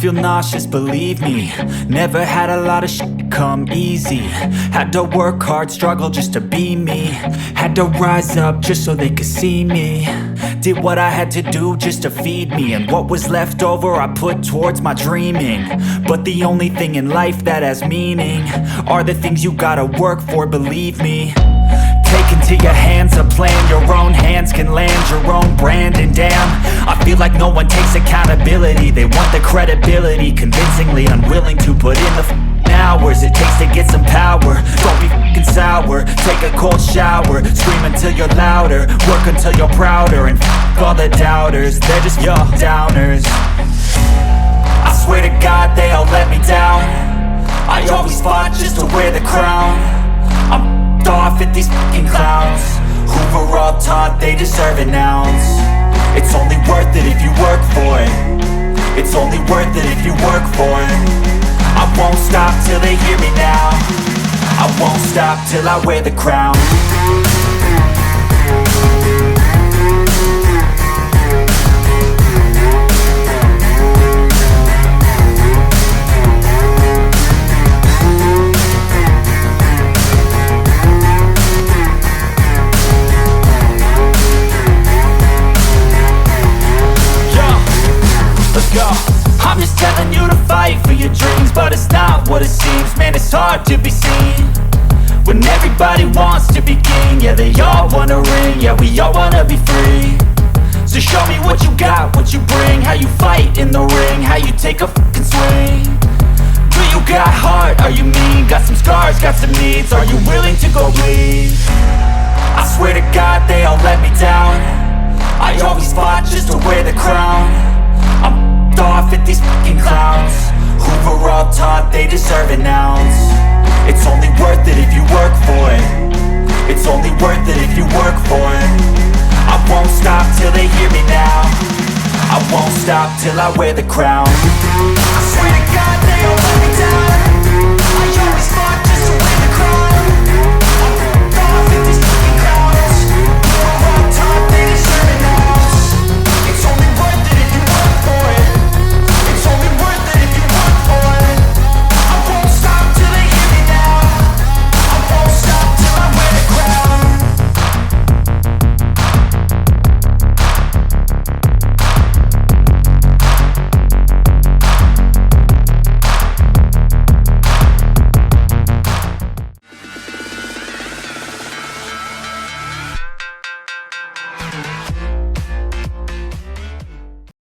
feel nauseous, believe me. Never had a lot of shit come easy. Had to work hard, struggle just to be me. Had to rise up just so they could see me. Did what I had to do just to feed me. And what was left over I put towards my dreaming. But the only thing in life that has meaning are the things you gotta work for, believe me. Take into your hands a plan, your own hands can land your own brand. And damn, I feel like no one takes accountability. They want the credibility, convincingly unwilling to put in the hours it takes to get some power. Don't be f***ing sour, take a cold shower. Scream until you're louder, work until you're prouder. And f*** all the doubters, they're just your downers. I swear to God they all let me down. I always fought just to wear the crown. I'm off at these fucking clowns who were all taught they deserve an ounce. It's only worth it if you work for it. It's only worth it if you work for it. I won't stop till they hear me now. I won't stop till I wear the crown. I'm just telling you to fight for your dreams, but it's not what it seems. Man, it's hard to be seen when everybody wants to be king. Yeah, they all wanna ring, yeah, we all wanna be free. So show me what you got, what you bring, how you fight in the ring, how you take a fucking swing. Do you got heart, are you mean? Got some scars, got some needs, are you willing to go bleed? I swear to God they all let me down. I always fought just to wear the crown. I'm off at these fucking clowns who were all taught they deserve an ounce. It's only worth it if you work for it. It's only worth it if you work for it. I won't stop till they hear me now. I won't stop till I wear the crown. I swear to God